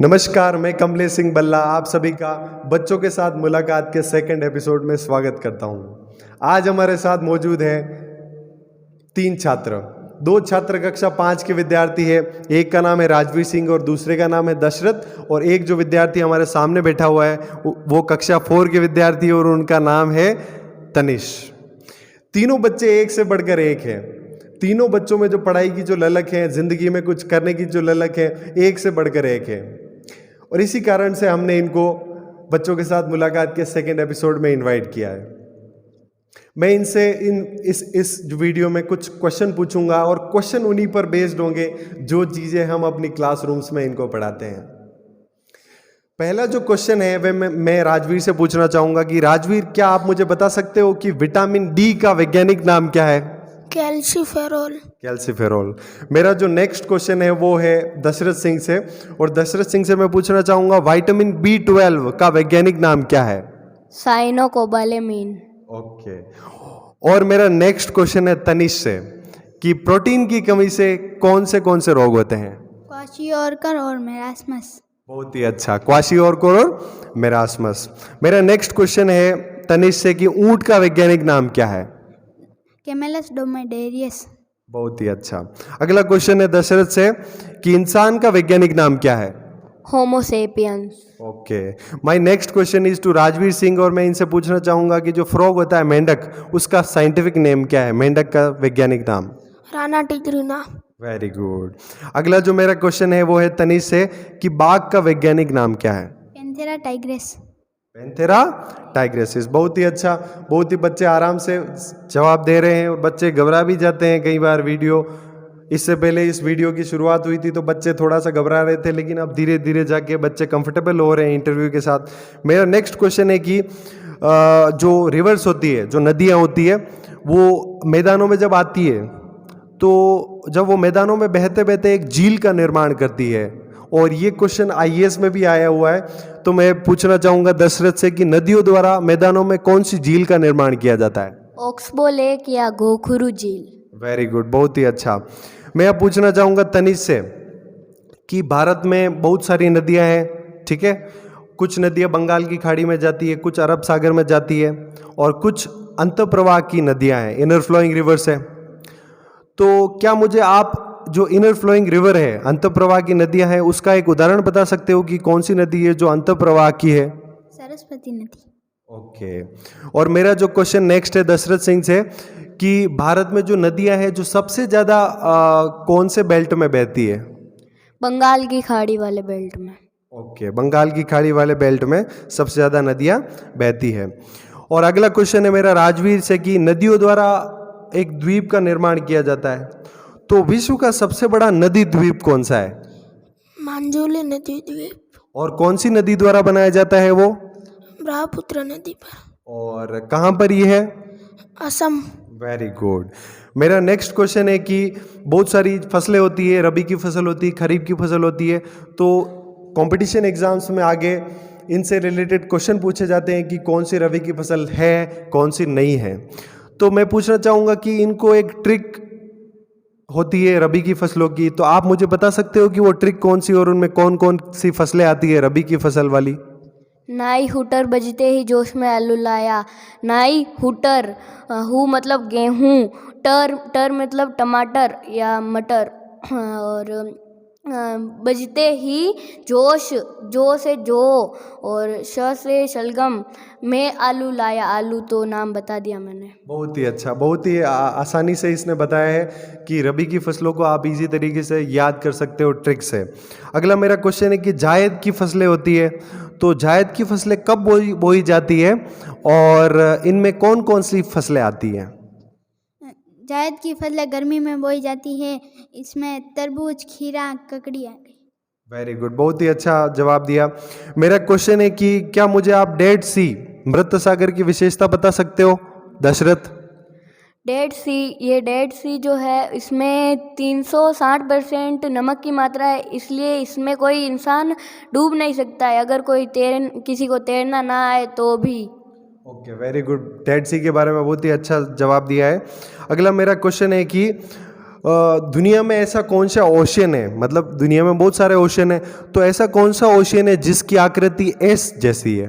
नमस्कार, मैं कमलेश सिंह बल्ला आप सभी का बच्चों के साथ मुलाकात के सेकंड एपिसोड में स्वागत करता हूं। आज हमारे साथ मौजूद हैं 3 छात्र। 2 छात्र कक्षा 5 के विद्यार्थी है। एक का नाम है राजवीर सिंह और दूसरे का नाम है दशरथ, और एक जो विद्यार्थी हमारे सामने बैठा हुआ है वो कक्षा 4 के विद्यार्थी है और उनका नाम है तनिष। तीनों बच्चे एक से बढ़कर एक हैं। तीनों बच्चों में जो पढ़ाई की जो ललक है, जिंदगी में कुछ करने की जो ललक है, एक से बढ़कर एक है। और इसी कारण से हमने इनको बच्चों के साथ मुलाकात के सेकंड एपिसोड में इनवाइट किया है। मैं इनसे इस वीडियो में कुछ क्वेश्चन पूछूंगा और क्वेश्चन उन्हीं पर बेस्ड होंगे जो चीज़ें हम अपनी क्लासरूम्स में इनको पढ़ाते हैं। पहला जो क्वेश्चन है वह मैं राजवीर से पूछना चाहूंगा कि राजवीर, क्या आप मुझे बता सकते हो कि विटामिन डी का वैज्ञानिक नाम क्या है? कैल्सीफेरॉल। कैल्सीफेरॉल। मेरा जो नेक्स्ट क्वेश्चन है वो है दशरथ सिंह से, और दशरथ सिंह से मैं पूछना चाहूंगा विटामिन B12 का वैज्ञानिक नाम क्या है? साइनोकोबालेमिन। ओके। और मेरा नेक्स्ट क्वेश्चन है तनिष से कि प्रोटीन की कमी से कौन से रोग होते हैं? क्वाशियोरकर और मेरास्मस। बहुत ही अच्छा, क्वाशियोरकर और मेरास्मस। मेरा नेक्स्ट क्वेश्चन है तनिष से कि ऊंट का वैज्ञानिक नाम क्या है? कैमेलस ड्रोमेडेरियस। बहुत ही अच्छा। अगला क्वेश्चन है दशरथ से कि इंसान का वैज्ञानिक नाम क्या है? Homo sapiens. Okay. My next question is to Rajveer Singh, और मैं इनसे पूछना चाहूंगा कि जो फ्रॉग होता है मेंढक, उसका साइंटिफिक नेम क्या है? मेंढक का वैज्ञानिक नाम? राना टिग्रिना। Very good. अगला जो मेरा क्वेश्चन है वो है तनिष से कि बाघ का वैज्ञानिक नाम क्या है? Panthera tigress. पैंथेरा टाइग्रेसिस। बहुत ही अच्छा। बहुत ही बच्चे आराम से जवाब दे रहे हैं और बच्चे घबरा भी जाते हैं कई बार। इससे पहले इस वीडियो की शुरुआत हुई थी तो बच्चे थोड़ा सा घबरा रहे थे, लेकिन अब धीरे धीरे जाके बच्चे कंफर्टेबल हो रहे हैं इंटरव्यू के साथ। मेरा नेक्स्ट क्वेश्चन है कि जो रिवर्स होती है, जो नदियाँ होती है, वो मैदानों में जब आती है तो जब वो मैदानों में बहते बहते एक झील का निर्माण करती है, और ये क्वेश्चन IAS में भी आया हुआ है, तो मैं पूछना चाहूंगा दशरथ से कि नदियों द्वारा मैदानों में कौन सी झील का निर्माण किया जाता है? ऑक्सबो लेक या गोखुरु झील। वेरी गुड, बहुत ही अच्छा। मैं अब पूछना चाहूंगा तनिष से कि भारत में बहुत सारी नदियां हैं, ठीक है? कुछ नदियां बंगाल की खाड़ी में जाती है, कुछ अरब सागर में जाती है, और कुछ अंतःप्रवाह की नदियां हैं, इनर फ्लोइंग रिवर्स है। तो क्या मुझे आप जो इनर फ्लोइंग रिवर है, अंतःप्रवाह की नदियां हैं, उसका एक उदाहरण बता सकते हो कि कौन सी नदी है जो अंतःप्रवाह की है? सरस्वती नदी। ओके। और मेरा जो क्वेश्चन नेक्स्ट है दशरथ सिंह से कि भारत में जो नदियां हैं जो सबसे ज़्यादा कौन से बेल्ट में बहती है? बंगाल की खाड़ी वाले बेल्ट में। ओके, बंगाल की खाड़ी वाले बेल्ट में सबसे ज़्यादा नदियां बहती है। और अगला क्वेश्चन है मेरा राजवीर से कि नदियों द्वारा एक द्वीप का निर्माण किया जाता है, तो विश्व का सबसे बड़ा नदी द्वीप कौन सा है? मांजुली नदी द्वीप। और कौन सी नदी द्वारा बनाया जाता है वो? ब्रह्मपुत्र नदी पर। और कहाँ पर ये है? असम। Very good. मेरा नेक्स्ट क्वेश्चन है कि बहुत सारी फसलें होती है, रबी की फसल होती है, खरीफ की फसल होती है, तो कंपटीशन एग्जाम्स में आगे इनसे रिलेटेड क्वेश्चन पूछे जाते हैं कि कौन सी रबी की फसल है, कौन सी नहीं है। तो मैं पूछना चाहूँगा कि इनको एक ट्रिक होती है रबी की फसलों की, तो आप मुझे बता सकते हो कि वो ट्रिक कौन सी और उनमें कौन कौन सी फसलें आती है रबी की फसल वाली? नाई हुटर बजते ही जोश में आलू लाया। नाई हुटर, हु मतलब गेहूँ, टर मतलब टमाटर या मटर, और बजते ही जोश, जो से जो, और श से शलगम में आलू लाया। आलू तो नाम बता दिया मैंने। बहुत ही अच्छा। बहुत ही आसानी से इसने बताया है कि रबी की फसलों को आप इजी तरीके से याद कर सकते हो ट्रिक से। अगला मेरा क्वेश्चन है कि जायद की फसलें होती है, तो जायद की फसलें कब बोई जाती है और इनमें कौन कौन सी फसलें आती हैं? जायद की फसलें गर्मी में बोई जाती है। इसमें तरबूज, खीरा, ककड़ी आ गई। वेरी गुड, बहुत ही अच्छा जवाब दिया। मेरा क्वेश्चन है कि क्या मुझे आप डेड सी, मृत सागर की विशेषता बता सकते हो दशरथ? डेड सी जो है, इसमें 360% नमक की मात्रा है, इसलिए इसमें कोई इंसान डूब नहीं सकता है, अगर किसी को तैरना ना आए तो भी। Okay, very good. डेड सी के बारे में बहुत ही अच्छा जवाब दिया है। अगला मेरा क्वेश्चन है कि दुनिया में ऐसा कौन सा ओशन है, मतलब दुनिया में बहुत सारे ओशन है, तो ऐसा कौन सा ओशन है जिसकी आकृति एस जैसी है?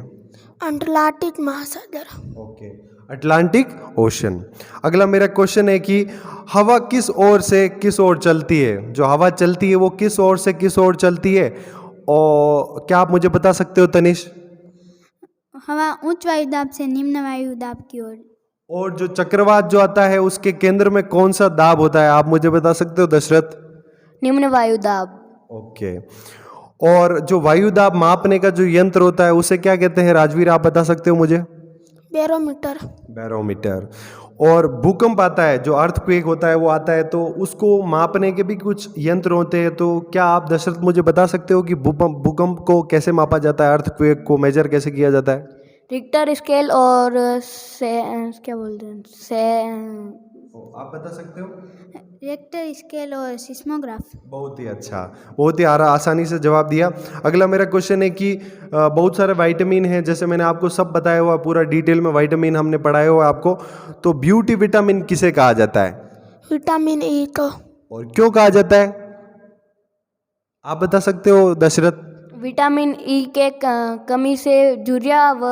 अटलांटिक महासागर। Okay, Atlantic ocean. अगला मेरा क्वेश्चन है कि हवा किस ओर से किस ओर चलती है? जो हवा चलती है वो किस ओर से किस ओर चलती है? और क्या आप मुझे बता सकते हो तनिष? हवा उच्च वायुदाब से निम्न वायुदाब की ओर। और जो चक्रवात जो आता है उसके केंद्र में कौन सा दाब होता है, आप मुझे बता सकते हो दशरथ? निम्न वायुदाब। ओके। और जो वायुदाब मापने का जो यंत्र होता है उसे क्या कहते हैं राजवीर, आप बता सकते हो मुझे? बैरोमीटर। बैरोमीटर। और भूकंप आता है, जो अर्थक्वेक होता है वो आता है, तो उसको मापने के भी कुछ यंत्र होते हैं, तो क्या आप दशरथ मुझे बता सकते हो कि भूकंप को कैसे मापा जाता है, अर्थक्वेक को मेजर कैसे किया जाता है? रिक्टर स्केल और क्या बोलते हैं आप बता सकते हो? रेक्टर स्केल और सिस्मोग्राफ। बहुत ही अच्छा, बहुत ही आसानी से जवाब दिया। अगला मेरा क्वेश्चन है कि बहुत सारे विटामिन हैं, जैसे मैंने आपको सब बताया हुआ, पूरा डिटेल में विटामिन हमने पढ़ाया हुआ आपको, तो ब्यूटी विटामिन किसे कहा जाता है? विटामिन ई को। और क्यों कहा जाता है, आप बता सकते हो दशरथ? विटामिन ई के कमी से झुर्रियाँ व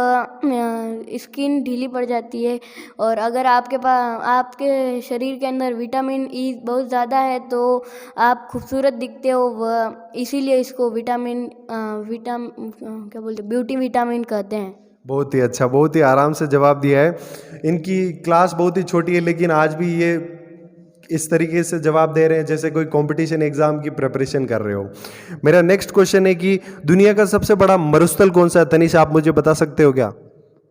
स्किन ढीली पड़ जाती है, और अगर आपके शरीर के अंदर विटामिन ई बहुत ज़्यादा है तो आप खूबसूरत दिखते हो, व इसीलिए इसको क्या बोलते हैं, ब्यूटी विटामिन कहते हैं। बहुत ही अच्छा, बहुत ही आराम से जवाब दिया है। इनकी क्लास बहुत ही छोटी है लेकिन आज भी ये इस तरीके से जवाब दे रहे हैं जैसे कोई कंपटीशन एग्जाम की प्रिपरेशन कर रहे हो। मेरा नेक्स्ट क्वेश्चन है कि दुनिया का सबसे बड़ा मरुस्थल कौन सा है? तनिष, आप मुझे बता सकते हो क्या?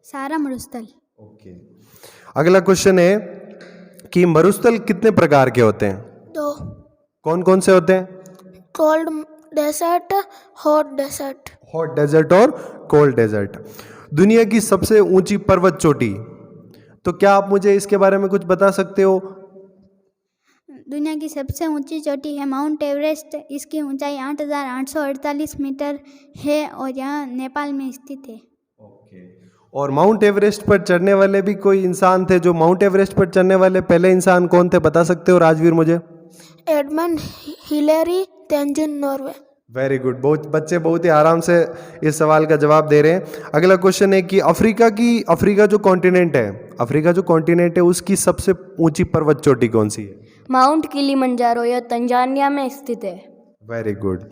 सारा मरुस्थल। ओके। अगला क्वेश्चन है कि मरुस्थल कितने प्रकार के होते हैं? 2। कौन कौन से होते हैं? Cold desert, hot desert. Hot desert और कोल्ड डेजर्ट। दुनिया की सबसे ऊंची पर्वत चोटी, तो क्या आप मुझे इसके बारे में कुछ बता सकते हो? दुनिया की सबसे ऊंची चोटी है माउंट एवरेस्ट। इसकी ऊंचाई 8,848 मीटर है और यह नेपाल में स्थित है। ओके। और माउंट एवरेस्ट पर चढ़ने वाले भी कोई इंसान थे, जो माउंट एवरेस्ट पर चढ़ने वाले पहले इंसान कौन थे, बता सकते हो राजवीर मुझे? Edmund Hillary, Tenzin Norway. Very good, बच्चे बहुत ही आराम से इस सवाल का जवाब दे रहे हैं। अगला क्वेश्चन है कि अफ्रीका जो कॉन्टिनेंट है उसकी सबसे ऊंची पर्वत चोटी कौन सी है? माउंट किलिमंजारो, यह तंजानिया में स्थित है। Very good.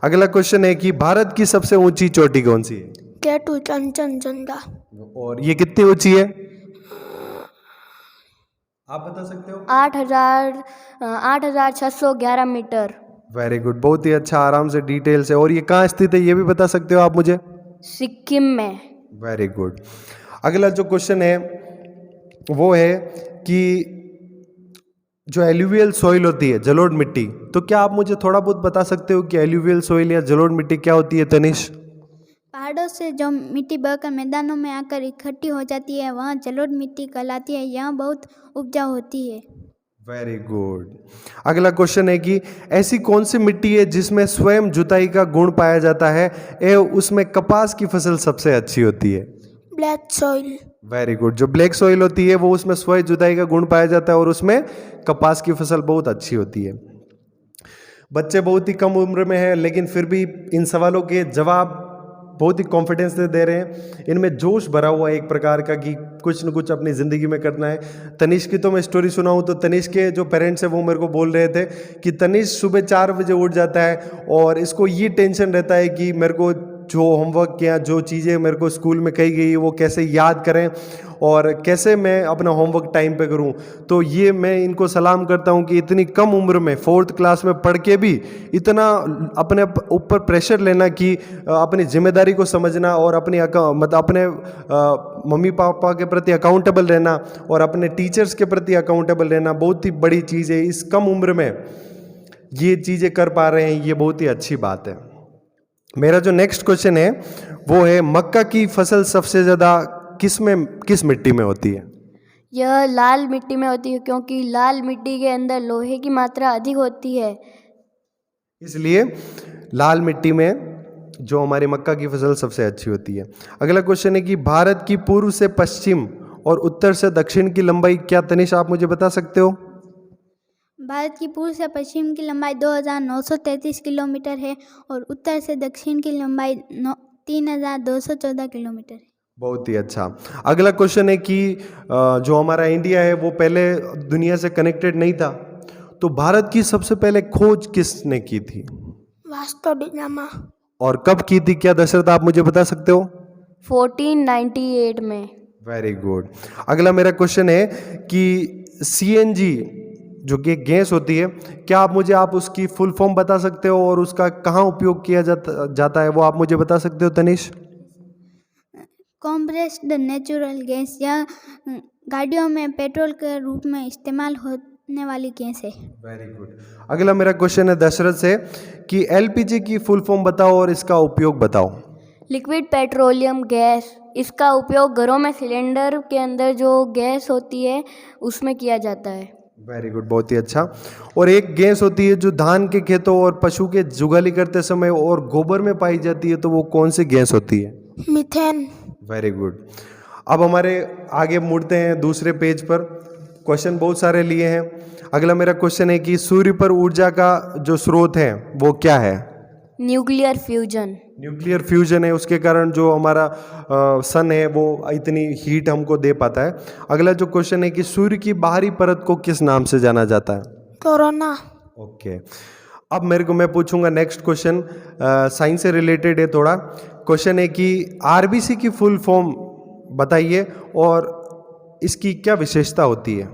अगला क्वेश्चन है कि भारत की सबसे ऊंची चोटी कौन सी है? केटू कंचनजंगा। और ये कितनी ऊंची है, आप बता सकते हो? 8,611 मीटर। वेरी गुड, बहुत ही अच्छा, आराम से डिटेल से। और ये कहाँ स्थित है ये भी बता सकते हो आप मुझे? सिक्किम में। Very good. अगला जो क्वेश्चन है वो है कि जो एल्यूवियल सॉइल होती है, जलोढ़ मिट्टी, तो क्या आप मुझे थोड़ा बहुत बता सकते हो कि एल्यूवियल सॉइल या जलोढ़ मिट्टी क्या होती है तनिष? पहाड़ों से जो मिट्टी बहकर मैदानों में आकर इकट्ठी हो जाती है वह जलोढ़ मिट्टी कहलाती है। यह बहुत उपजाऊ होती है। Very good. अगला क्वेश्चन है कि ऐसी कौन सी मिट्टी है जिसमें स्वयं जुताई का गुण पाया जाता है एवं उसमें कपास की फसल सबसे अच्छी होती है? Black soil. Very good. जो ब्लैक सॉइल होती है वो उसमें स्वयं जुताई का गुण पाया जाता है और उसमें कपास की फसल बहुत अच्छी होती है। बच्चे बहुत ही कम उम्र में हैं लेकिन फिर भी इन सवालों के जवाब बहुत ही कॉन्फिडेंस से दे रहे हैं। इनमें जोश भरा हुआ है एक प्रकार का कि कुछ न कुछ अपनी ज़िंदगी में करना है। तनिष की तो मैं स्टोरी सुनाऊं तो तनिष के जो पेरेंट्स हैं वो मेरे को बोल रहे थे कि तनिष सुबह 4 बजे उठ जाता है और इसको ये टेंशन रहता है कि मेरे को जो होमवर्क या जो चीज़ें मेरे को स्कूल में कही गई वो कैसे याद करें और कैसे मैं अपना होमवर्क टाइम पे करूं। तो ये मैं इनको सलाम करता हूं कि इतनी कम उम्र में 4th क्लास में पढ़ के भी इतना अपने ऊपर प्रेशर लेना कि अपनी जिम्मेदारी को समझना और अपने मम्मी पापा के प्रति अकाउंटेबल रहना और अपने टीचर्स के प्रति अकाउंटेबल रहना बहुत ही बड़ी चीज़ है। इस कम उम्र में ये चीज़ें कर पा रहे हैं, ये बहुत ही अच्छी बात है। मेरा जो नेक्स्ट क्वेश्चन है वो है मक्का की फसल सबसे ज़्यादा किस मिट्टी में होती है? यह लाल मिट्टी में होती है क्योंकि लाल मिट्टी के अंदर लोहे की मात्रा अधिक होती है, इसलिए लाल मिट्टी में जो हमारी मक्का की फसल सबसे अच्छी होती है। अगला क्वेश्चन है कि भारत की पूर्व से पश्चिम और उत्तर से दक्षिण की लंबाई क्या तनिष आप मुझे बता सकते हो? भारत की पूर्व से पश्चिम की लंबाई 2933 किलोमीटर है और उत्तर से दक्षिण की लंबाई 3214 किलोमीटर है। बहुत ही अच्छा। अगला क्वेश्चन है कि जो हमारा इंडिया है वो पहले दुनिया से कनेक्टेड नहीं था, तो भारत की सबसे पहले खोज किसने की थी वास्को डी गामा। और कब की थी? क्या दशरथ आप मुझे बता सकते हो? 1498 में। Very good. अगला मेरा क्वेश्चन है कि सीएनजी जो कि एक गैस होती है, क्या आप उसकी फुल फॉर्म बता सकते हो और उसका कहाँ उपयोग किया जाता है, वो आप मुझे बता सकते हो तनिष? कॉम्प्रेस्ड नेचुरल गैस, यह गाड़ियों में पेट्रोल के रूप में इस्तेमाल होने वाली गैस है। Very good. अगला मेरा क्वेश्चन है दशरथ से कि एलपीजी की फुल फॉर्म बताओ और इसका उपयोग बताओ। लिक्विड पेट्रोलियम गैस, इसका उपयोग घरों में सिलेंडर के अंदर जो गैस होती है उसमें किया जाता है। वेरी गुड, बहुत ही अच्छा। और एक गैस होती है जो धान के खेतों और पशु के जुगाली करते समय और गोबर में पाई जाती है, तो वो कौन सी गैस होती है? मीथेन। Very good. अब हमारे आगे मुड़ते हैं दूसरे पेज पर, क्वेश्चन बहुत सारे लिए हैं। अगला मेरा क्वेश्चन है कि सूर्य पर ऊर्जा का जो स्रोत है वो क्या है? Nuclear fusion. न्यूक्लियर फ्यूजन है, उसके कारण जो हमारा सन है वो इतनी हीट हमको दे पाता है। अगला जो क्वेश्चन है कि सूर्य की बाहरी परत को किस नाम से जाना जाता है? कोरोना। ओके। अब मैं पूछूंगा नेक्स्ट क्वेश्चन, साइंस से रिलेटेड है थोड़ा। क्वेश्चन है कि आरबीसी की फुल फॉर्म बताइए और इसकी क्या विशेषता होती है?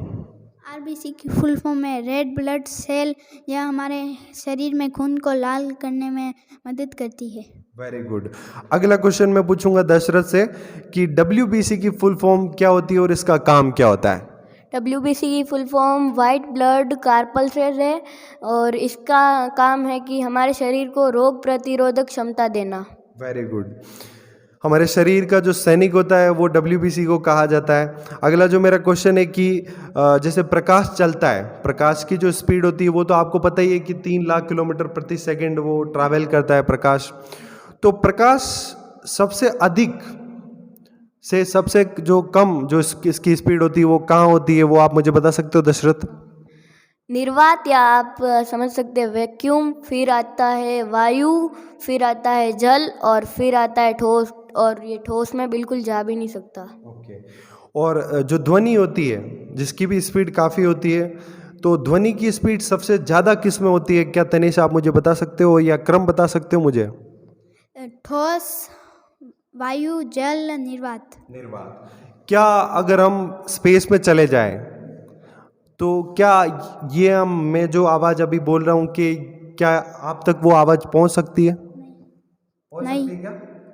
आरबीसी की फुल फॉर्म है रेड ब्लड सेल। यह हमारे शरीर में खून को लाल करने में मदद करती है। Very good. अगला क्वेश्चन मैं पूछूंगा दशरथ से कि डब्ल्यूबीसी की फुल फॉर्म क्या होती है और इसका काम क्या होता है? डब्ल्यूबीसी की फुल फॉर्म वाइट ब्लड कार्पल्सेस है और इसका काम है कि हमारे शरीर को रोग प्रतिरोधक क्षमता देना। Very good. हमारे शरीर का जो सैनिक होता है वो डब्ल्यूबीसी को कहा जाता है। अगला जो मेरा क्वेश्चन है कि जैसे प्रकाश चलता है, प्रकाश की जो स्पीड होती है वो तो आपको पता ही है कि 3 लाख किलोमीटर प्रति सेकंड वो ट्रैवल करता है प्रकाश। तो प्रकाश सबसे अधिक से सबसे जो कम जो इसकी स्पीड होती है वो कहाँ होती है, वो आप मुझे बता सकते हो दशरथ? निर्वात, या आप समझ सकते हैं वैक्यूम, फिर आता है वायु, फिर आता है जल और फिर आता है ठोस, और ये ठोस में बिल्कुल जा भी नहीं सकता। ओके। और जो ध्वनि होती है जिसकी भी स्पीड काफ़ी होती है, तो ध्वनि की स्पीड सबसे ज़्यादा किस में होती है? क्या तनिष आप मुझे बता सकते हो या क्रम बता सकते हो मुझे? ठोस, वायु, जल, निर्वात। निर्वात। क्या अगर हम स्पेस में चले जाएं तो क्या ये मैं जो आवाज़ अभी बोल रहा हूँ कि क्या आप तक वो आवाज़ पहुँच सकती है? नहीं। क्या?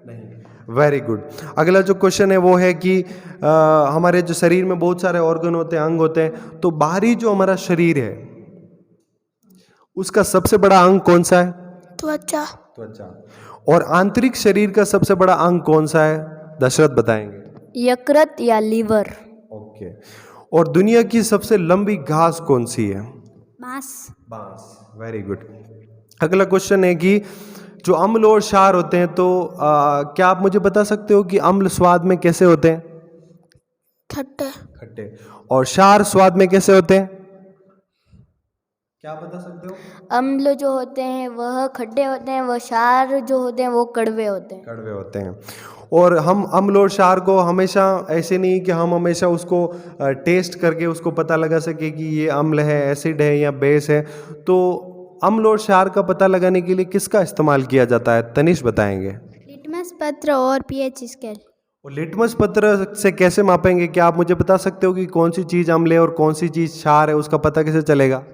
नहीं। Very good. अगला जो क्वेश्चन है वो है कि हमारे जो शरीर में बहुत सारे ऑर्गन होते हैं, अंग होते हैं, तो बाहरी जो हमारा शरीर है उसका सबसे बड़ा अंग कौन सा है? त्वचा। त्वचा। और आंतरिक शरीर का सबसे बड़ा अंग कौन सा है? दशरथ बताएंगे। यकृत या लीवर। ओके। और दुनिया की सबसे लंबी घास कौन सी है? बांस। बांस। Very good. अगला क्वेश्चन है कि जो अम्ल और क्षार होते हैं, तो क्या आप मुझे बता सकते हो कि अम्ल स्वाद में कैसे होते हैं? खट्टे। खट्टे। और क्षार स्वाद में कैसे होते हैं? क्या बता सकते हो? अम्ल जो होते हैं वह खट्टे होते हैं, वह क्षार जो होते हैं वो कड़वे होते हैं। कड़वे होते हैं। और हम अम्ल और क्षार को हमेशा ऐसे नहीं कि हम हमेशा उसको टेस्ट करके उसको पता लगा सके कि ये अम्ल है, एसिड है या बेस है। तो अम्ल और क्षार का पता लगाने के लिए किसका इस्तेमाल किया जाता है? तनिष बताएंगे। लिटमस पत्र और पीएच स्केल। और लिटमस पत्र से कैसे मापेंगे? क्या आप मुझे बता सकते हो कि कौन सी चीज़ अम्ल है और कौन सी चीज़ क्षार है, उसका पता कैसे चलेगा?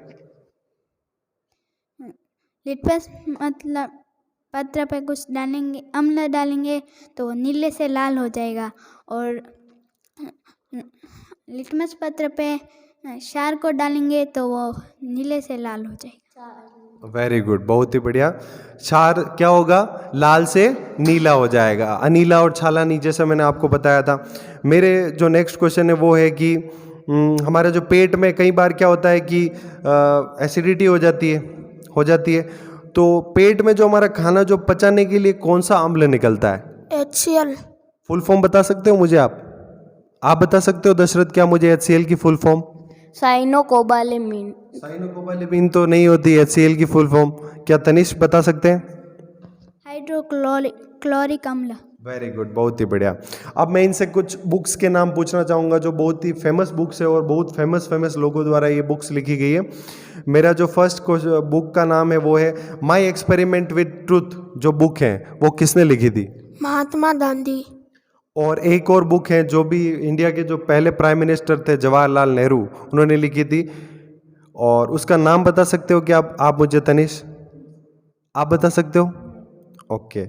लिटमस मतलब पत्र पे कुछ डालेंगे, अम्ल डालेंगे तो नीले से लाल हो जाएगा, और लिटमस पत्र पे क्षार को डालेंगे तो वो नीले से लाल हो जाएगा। वेरी गुड, बहुत ही बढ़िया। क्षार क्या होगा? लाल से नीला हो जाएगा, अनीला और छालानी, जैसा मैंने आपको बताया था। मेरे जो नेक्स्ट क्वेश्चन है वो है कि हमारे जो पेट में कई बार क्या होता है कि एसिडिटी हो जाती है, तो पेट में जो हमारा खाना जो पचाने के लिए कौन सा अम्ल निकलता है? HCl। फुल फॉर्म बता सकते हो मुझे? आप बता सकते हो दशरथ क्या मुझे HCl की फुल फॉर्म? साइनोकोबालेमिन। साइनोकोबालेमिन तो नहीं होती HCl की फुल फॉर्म, क्या तनिष्क बता सकते हैं? हाइड्रोक्लोरिक अम्ल। वेरी गुड, बहुत ही बढ़िया। अब मैं इनसे कुछ बुक्स के नाम पूछना चाहूँगा जो बहुत ही फेमस बुक्स है और बहुत फेमस लोगों द्वारा ये बुक्स लिखी गई है। मेरा जो फर्स्ट बुक का नाम है वो है माई एक्सपेरिमेंट विद ट्रूथ। जो बुक है वो किसने लिखी थी? महात्मा गांधी। और एक और बुक है जो भी इंडिया के जो पहले प्राइम मिनिस्टर थे जवाहरलाल नेहरू, उन्होंने लिखी थी, और उसका नाम बता सकते हो क्या आप मुझे तनिष? आप बता सकते हो? ओके।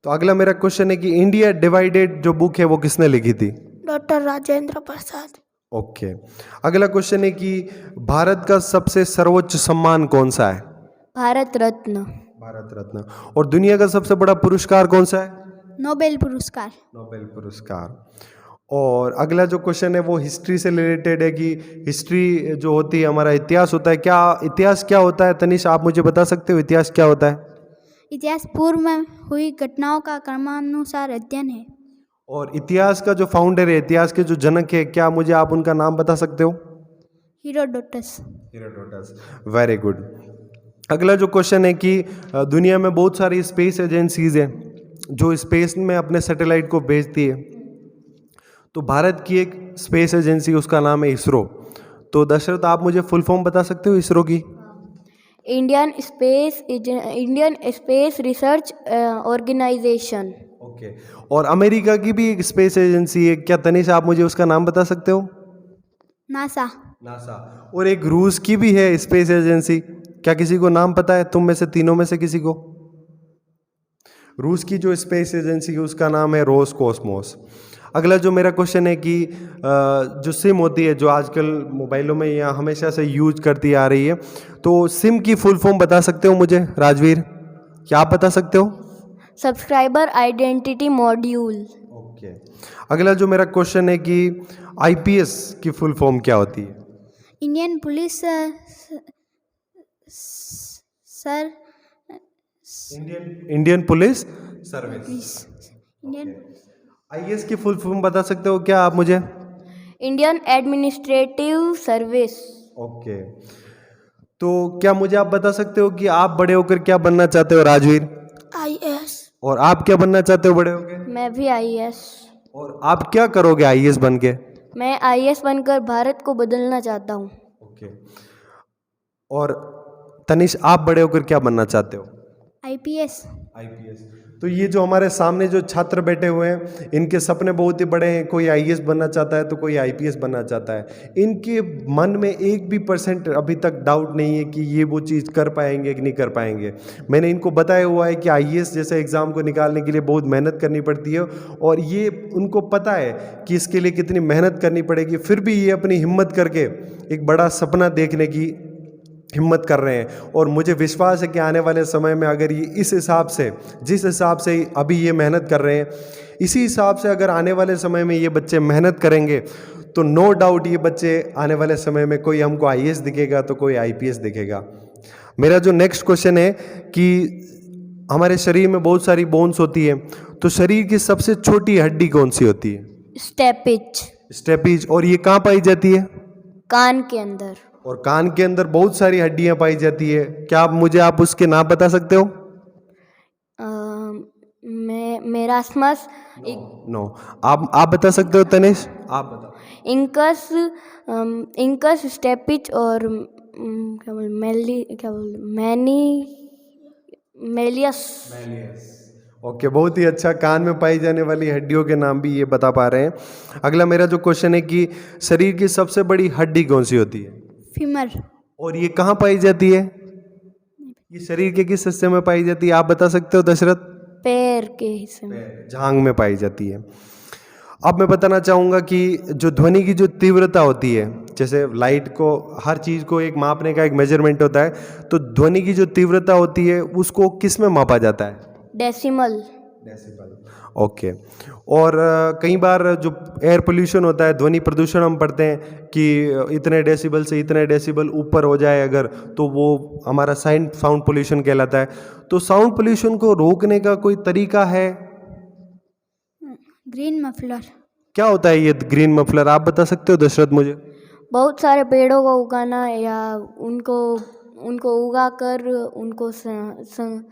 तो अगला मेरा क्वेश्चन है कि इंडिया डिवाइडेड जो बुक है वो किसने लिखी थी? डॉक्टर राजेंद्र प्रसाद। ओके। अगला क्वेश्चन है कि भारत का सबसे सर्वोच्च सम्मान कौन सा है? भारत रत्न। भारत रत्न। और दुनिया का सबसे बड़ा पुरस्कार कौन सा है? नोबेल पुरस्कार। नोबेल पुरस्कार। और अगला जो क्वेश्चन है वो हिस्ट्री से रिलेटेड है कि हिस्ट्री जो होती है, हमारा इतिहास होता है, इतिहास क्या होता है? तनिष आप मुझे बता सकते हो इतिहास क्या होता है? इतिहास पूर्व में हुई घटनाओं का क्रमानुसार अध्ययन है। और इतिहास का जो फाउंडर है, इतिहास के जो जनक है, क्या मुझे आप उनका नाम बता सकते हो? हीरोडोटस। हेरोडोटस। Very good. अगला जो क्वेश्चन है कि दुनिया में बहुत सारी स्पेस एजेंसीज हैं जो स्पेस में अपने सैटेलाइट को भेजती है। तो भारत की एक स्पेस एजेंसी, उसका नाम है इसरो। तो दशरथ आप मुझे फुल फॉर्म बता सकते हो इसरो की? Indian Space Research Organisation. Okay. और अमेरिका की भी एक स्पेस एजेंसी है, क्या तनिष आप मुझे उसका नाम बता सकते हो? नासा। नासा। और एक रूस की भी है स्पेस एजेंसी, क्या किसी को नाम पता है तुम में से तीनों में से किसी को? रूस की जो स्पेस एजेंसी है उसका नाम है रोसकॉस्मोस। अगला जो मेरा क्वेश्चन है कि जो सिम होती है जो आजकल मोबाइलों में या हमेशा से यूज करती आ रही है, तो सिम की फुल फॉर्म बता सकते हो मुझे राजवीर? क्या आप बता सकते हो? Subscriber identity module. ओके। अगला जो मेरा क्वेश्चन है कि IPS की फुल फॉर्म क्या होती है? Indian police sir Indian police service. Indian IAS की फुल फॉर्म बता सकते हो क्या आप मुझे? Indian administrative service. ओके। तो क्या मुझे आप बता सकते हो कि आप बड़े होकर क्या बनना चाहते हो राजवीर? IAS। और आप क्या बनना चाहते हो बड़े होकर? मैं भी IAS। और आप क्या करोगे IAS बन के? मैं IAS बनकर भारत को बदलना चाहता हूँ। ओके। और तनिष आप बड़े होकर क्या बनना चाहते हो? IPS। तो ये जो हमारे सामने जो छात्र बैठे हुए हैं, इनके सपने बहुत ही बड़े हैं। कोई IAS बनना चाहता है तो कोई IPS बनना चाहता है। इनके मन में 1% अभी तक डाउट नहीं है कि ये वो चीज़ कर पाएंगे कि नहीं कर पाएंगे। मैंने इनको बताया हुआ है कि IAS जैसे एग्ज़ाम को निकालने के लिए बहुत मेहनत करनी पड़ती है, और ये उनको पता है कि इसके लिए कितनी मेहनत करनी पड़ेगी, फिर भी ये अपनी हिम्मत करके एक बड़ा सपना देखने की हिम्मत कर रहे हैं। और मुझे विश्वास है कि आने वाले समय में अगर ये इस हिसाब से, जिस हिसाब से अभी ये मेहनत कर रहे हैं, इसी हिसाब से अगर आने वाले समय में ये बच्चे मेहनत करेंगे तो नो डाउट ये बच्चे आने वाले समय में कोई हमको IAS दिखेगा तो कोई IPS दिखेगा। मेरा जो नेक्स्ट क्वेश्चन है कि हमारे शरीर में बहुत सारी बोन्स होती है, तो शरीर की सबसे छोटी हड्डी कौन सी होती है? स्टेपिच। स्टेपिज। और ये कहाँ पाई जाती है? कान के अंदर। और कान के अंदर बहुत सारी हड्डियां पाई जाती है, क्या आप उसके नाम बता सकते हो? मेरास्मस। नो। आप बता सकते हो तनिष? आप बताओ। इंकस स्टेपिच और मेलियस। ओके, बहुत ही अच्छा। कान में पाई जाने वाली हड्डियों के नाम भी ये बता पा रहे हैं। अगला मेरा जो क्वेश्चन है कि शरीर की सबसे बड़ी हड्डी कौन सी होती है? फीमर। और ये कहाँ पाई जाती है? ये शरीर के किस हिस्से में पाई जाती है, आप बता सकते हो दशरथ? पैर के हिस्से में, जांघ में पाई जाती है। अब मैं बताना चाहूँगा कि जो ध्वनि की जो तीव्रता होती है, जैसे लाइट को, हर चीज़ को एक मापने का एक मेजरमेंट होता है, तो ध्वनि की जो तीव्रता होती है उसको किस में मापा जाता है? डेसिमल। ओके। और कई बार जो एयर पोल्यूशन होता है, ध्वनि प्रदूषण, हम पढ़ते हैं कि इतने डेसिबल से इतने डेसिबल ऊपर हो जाए अगर, तो वो हमारा साउंड पोल्यूशन कहलाता है। तो साउंड पोल्यूशन को रोकने का कोई तरीका है? Green muffler. क्या होता है ये ग्रीन मफलर, आप बता सकते हो दशरथ मुझे? बहुत सारे पेड़ों को उगाना या उनको उनको उगा कर उनको संकर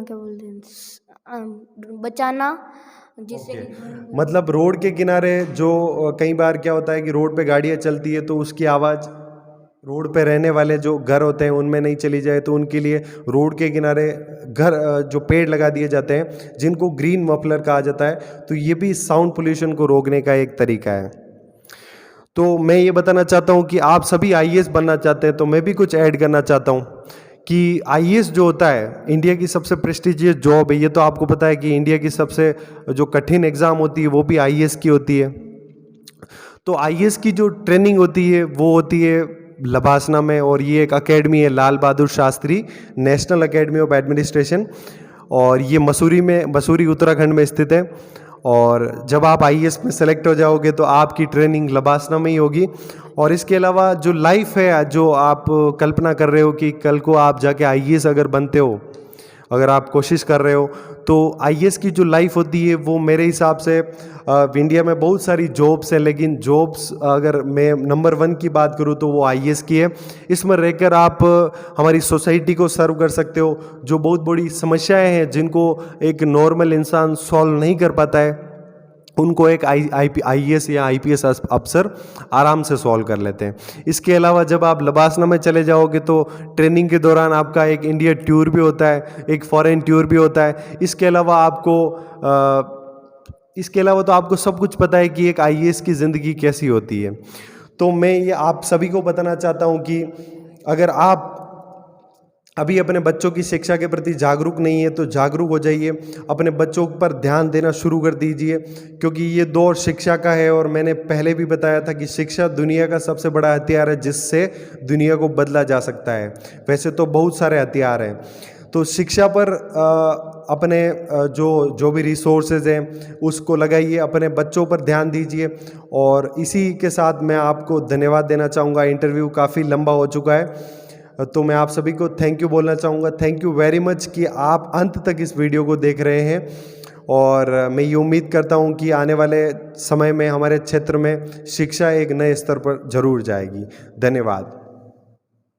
क्या बोलते हैं बचाना, जिससे कि मतलब रोड के किनारे जो कई बार क्या होता है कि रोड पे गाड़ियाँ चलती है तो उसकी आवाज़ रोड पे रहने वाले जो घर होते हैं उनमें नहीं चली जाए, तो उनके लिए रोड के किनारे घर जो पेड़ लगा दिए जाते हैं जिनको ग्रीन मफलर कहा जाता है, तो ये भी साउंड पोल्यूशन को रोकने का एक तरीका है। तो मैं ये बताना चाहता हूँ कि आप सभी आईएएस बनना चाहते हैं, तो मैं भी कुछ ऐड करना चाहता हूँ कि आईएएस जो होता है इंडिया की सबसे प्रेस्टिजियस जॉब है। ये तो आपको पता है कि इंडिया की सबसे जो कठिन एग्ज़ाम होती है वो भी आईएएस की होती है। तो आईएएस की जो ट्रेनिंग होती है वो होती है लबासना में, और ये एक अकेडमी है Lal Bahadur Shastri National Academy of Administration, और ये मसूरी उत्तराखंड में स्थित है। और जब आप आईएएस में सेलेक्ट हो जाओगे तो आपकी ट्रेनिंग लबासना में ही होगी। और इसके अलावा जो लाइफ है, जो आप कल्पना कर रहे हो कि कल को आप जाके आईएएस अगर बनते हो, अगर आप कोशिश कर रहे हो, तो आईएएस की जो लाइफ होती है वो मेरे हिसाब से इंडिया में बहुत सारी जॉब्स है, लेकिन जॉब्स अगर मैं नंबर 1 की बात करूँ तो वो आईएएस की है। इसमें रहकर आप हमारी सोसाइटी को सर्व कर सकते हो। जो बहुत बड़ी समस्याएं हैं जिनको एक नॉर्मल इंसान सॉल्व नहीं कर पाता है, उनको एक आईएएस या आईपीएस अफसर आराम से सॉल्व कर लेते हैं। इसके अलावा जब आप लबासना में चले जाओगे तो ट्रेनिंग के दौरान आपका एक इंडिया टूर भी होता है, एक फॉरेन टूर भी होता है। इसके अलावा तो आपको सब कुछ पता है कि एक आईएएस की ज़िंदगी कैसी होती है। तो मैं ये आप सभी को बताना चाहता हूँ कि अगर आप अभी अपने बच्चों की शिक्षा के प्रति जागरूक नहीं है तो जागरूक हो जाइए, अपने बच्चों पर ध्यान देना शुरू कर दीजिए, क्योंकि ये दौर शिक्षा का है। और मैंने पहले भी बताया था कि शिक्षा दुनिया का सबसे बड़ा हथियार है जिससे दुनिया को बदला जा सकता है। वैसे तो बहुत सारे हथियार हैं, तो शिक्षा पर अपने जो भी रिसोर्सेज हैं उसको लगाइए, अपने बच्चों पर ध्यान दीजिए। और इसी के साथ मैं आपको धन्यवाद देना चाहूँगा। इंटरव्यू काफ़ी लंबा हो चुका है, तो मैं आप सभी को थैंक यू बोलना चाहूँगा। थैंक यू वेरी मच कि आप अंत तक इस वीडियो को देख रहे हैं। और मैं ये उम्मीद करता हूँ कि आने वाले समय में हमारे क्षेत्र में शिक्षा एक नए स्तर पर जरूर जाएगी। धन्यवाद।